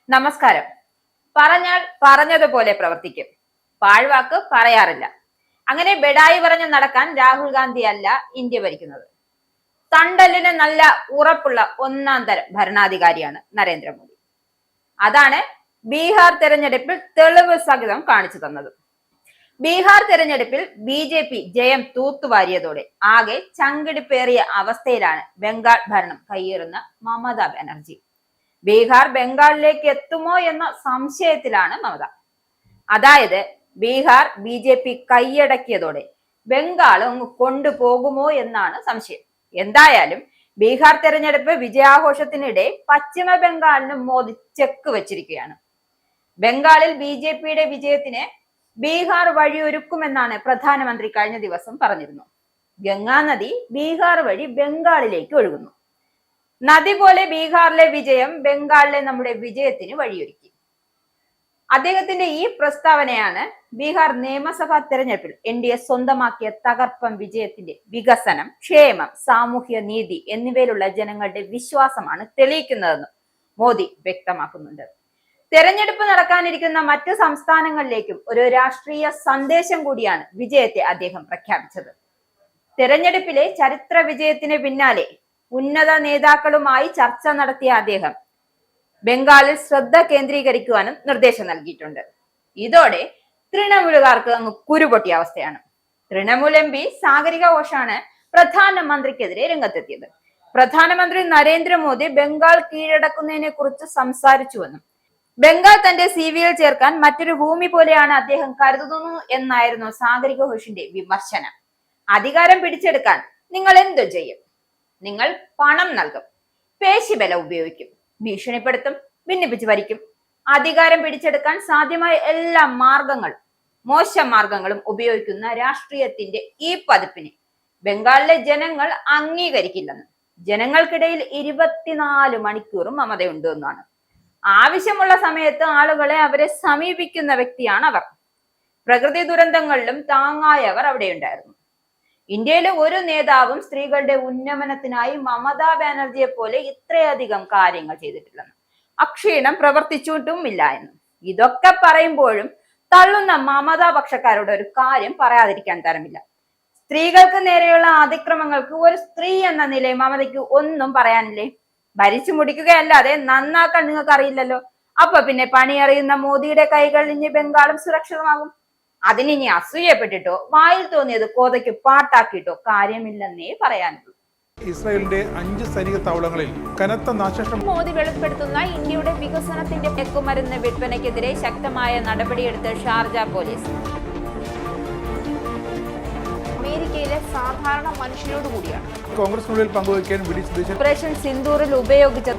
നമസ്കാരം. പറഞ്ഞാൽ പറഞ്ഞതുപോലെ പ്രവർത്തിക്കും, പാഴ്വാക്ക് പറയാറില്ല. അങ്ങനെ ബെഡായി പറഞ്ഞു നടക്കാൻ രാഹുൽ ഗാന്ധി അല്ല ഇന്ത്യ ഭരിക്കുന്നത്. തണ്ടലിന് നല്ല ഉറപ്പുള്ള ഒന്നാം തരം ഭരണാധികാരിയാണ് നരേന്ദ്രമോദി. അതാണ് ബീഹാർ തെരഞ്ഞെടുപ്പിൽ തെളിവ് സഹിതം കാണിച്ചു തന്നത്. ബീഹാർ തെരഞ്ഞെടുപ്പിൽ BJP ജയം തൂത്തുവാരിയതോടെ ആകെ ചങ്കിടിപ്പേറിയ അവസ്ഥയിലാണ് ബംഗാൾ ഭരണം കയ്യേറുന്ന മമതാ ബാനർജി. ബീഹാർ ബംഗാളിലേക്ക് എത്തുമോ എന്ന സംശയത്തിലാണ് മമത. അതായത് ബീഹാർ BJP കൈയടക്കിയതോടെ ബംഗാൾ അങ്ങ് കൊണ്ടുപോകുമോ എന്നാണ് സംശയം. എന്തായാലും ബീഹാർ തെരഞ്ഞെടുപ്പ് വിജയാഘോഷത്തിനിടെ പശ്ചിമ ബംഗാളിന് മോദി ചെക്ക് വെച്ചിരിക്കുകയാണ്. ബംഗാളിൽ BJPയുടെ വിജയത്തിന് ബീഹാർ വഴിയൊരുക്കുമെന്നാണ് പ്രധാനമന്ത്രി കഴിഞ്ഞ ദിവസം പറഞ്ഞിരുന്നു. ഗംഗാ നദി ബീഹാർ വഴി ബംഗാളിലേക്ക് ഒഴുകുന്നു. നദി പോലെ ബീഹാറിലെ വിജയം ബംഗാളിലെ നമ്മുടെ വിജയത്തിന് വഴിയൊരുക്കി. അദ്ദേഹത്തിന്റെ ഈ പ്രസ്താവനയാണ് ബീഹാർ നിയമസഭാ തെരഞ്ഞെടുപ്പിൽ NDA സ്വന്തമാക്കിയ തകർപ്പൻ വിജയത്തിന്റെ വികസനം, ക്ഷേമം, സാമൂഹ്യ നീതി എന്നിവയിലുള്ള ജനങ്ങളുടെ വിശ്വാസമാണ് തെളിയിക്കുന്നതെന്ന് മോദി വ്യക്തമാക്കുന്നുണ്ട്. തെരഞ്ഞെടുപ്പ് നടക്കാനിരിക്കുന്ന മറ്റ് സംസ്ഥാനങ്ങളിലേക്കും ഒരു രാഷ്ട്രീയ സന്ദേശം കൂടിയാണ് വിജയത്തെ അദ്ദേഹം പ്രഖ്യാപിച്ചത്. തെരഞ്ഞെടുപ്പിലെ ചരിത്ര വിജയത്തിന് പിന്നാലെ ഉന്നത നേതാക്കളുമായി ചർച്ച നടത്തിയ അദ്ദേഹം ബംഗാളിൽ ശ്രദ്ധ കേന്ദ്രീകരിക്കുവാനും നിർദ്ദേശം നൽകിയിട്ടുണ്ട്. ഇതോടെ തൃണമൂലുകാർക്ക് അങ്ങ് കുരുപൊട്ടിയ അവസ്ഥയാണ്. തൃണമൂൽ MP സാഗരിക ഘോഷാണ് പ്രധാനമന്ത്രിക്കെതിരെ രംഗത്തെത്തിയത്. പ്രധാനമന്ത്രി നരേന്ദ്രമോദി ബംഗാൾ കീഴടക്കുന്നതിനെ കുറിച്ച് സംസാരിച്ചുവെന്നും ബംഗാൾ തന്റെ CV-യിൽ ചേർക്കാൻ മറ്റൊരു ഭൂമി പോലെയാണ് അദ്ദേഹം കരുതുന്നു എന്നായിരുന്നു സാഗരിക ഘോഷിന്റെ വിമർശനം. അധികാരം പിടിച്ചെടുക്കാൻ നിങ്ങൾ എന്തു ചെയ്യും? നിങ്ങൾ പണം നൽകും, പേശിബലം ഉപയോഗിക്കും, ഭീഷണിപ്പെടുത്തും, ഭിന്നിപ്പിച്ച് ഭരിക്കും. അധികാരം പിടിച്ചെടുക്കാൻ സാധ്യമായ എല്ലാ മാർഗങ്ങളും, മോശം മാർഗങ്ങളും ഉപയോഗിക്കുന്ന രാഷ്ട്രീയത്തിന്റെ ഈ പതിപ്പിനെ ബംഗാളിലെ ജനങ്ങൾ അംഗീകരിക്കില്ലെന്ന് ജനങ്ങൾക്കിടയിൽ 24 മണിക്കൂറും മമതയുണ്ട് എന്നാണ്. ആവശ്യമുള്ള സമയത്ത് ആളുകളെ അവരെ സമീപിക്കുന്ന വ്യക്തിയാണ് അവർ. പ്രകൃതി ദുരന്തങ്ങളിലും താങ്ങായവർ അവിടെയുണ്ടായിരുന്നു. ഇന്ത്യയിലെ ഒരു നേതാവും സ്ത്രീകളുടെ ഉന്നമനത്തിനായി മമതാ ബാനർജിയെ പോലെ ഇത്രയധികം കാര്യങ്ങൾ ചെയ്തിട്ടില്ലെന്ന്, അക്ഷീണം പ്രവർത്തിച്ചിട്ടുമില്ല എന്നും. ഇതൊക്കെ പറയുമ്പോഴും തള്ളുന്ന മമതാ പക്ഷക്കാരോട് ഒരു കാര്യം പറയാതിരിക്കാൻ തരമില്ല. സ്ത്രീകൾക്ക് നേരെയുള്ള അതിക്രമങ്ങൾക്ക് ഒരു സ്ത്രീ എന്ന നിലയിൽ മമതയ്ക്ക് ഒന്നും പറയാനില്ലേ? ഭരിച്ചു മുടിക്കുകയല്ലാതെ നന്നാക്കാൻ നിങ്ങൾക്ക് അറിയില്ലല്ലോ. അപ്പൊ പിന്നെ പണിയറിയുന്ന മോദിയുടെ കൈകൾ ഇനി ബംഗാളും സുരക്ഷിതമാകും. അതിനി അസൂയപ്പെട്ടിട്ടോ വായിൽ തോന്നിയത് കോതയ്ക്ക് പാട്ടാക്കിയിട്ടോ കാര്യമില്ലെന്നേ പറയാനുള്ളൂ. ഇസ്രായേലിന്റെ 5 സൈനിക താവളങ്ങളിൽ കനത്ത നാശനഷ്ടം. മോദി വെളിപ്പെടുത്തുന്ന ഇന്ത്യയുടെ വികസനത്തിന്റെ മയക്കുമരുന്ന് വിൽപ്പനയ്ക്കെതിരെ ശക്തമായ നടപടിയെടുത്ത് ഷാർജ പോലീസ്. അമേരിക്കയിലെ സാധാരണ മനുഷ്യരോട് കൂടിയാണ് കോൺഗ്രസിനുള്ളിൽ പങ്കുവയ്ക്കാൻ ഓപ്പറേഷൻ സിന്ദൂറിൽ ഉപയോഗിച്ച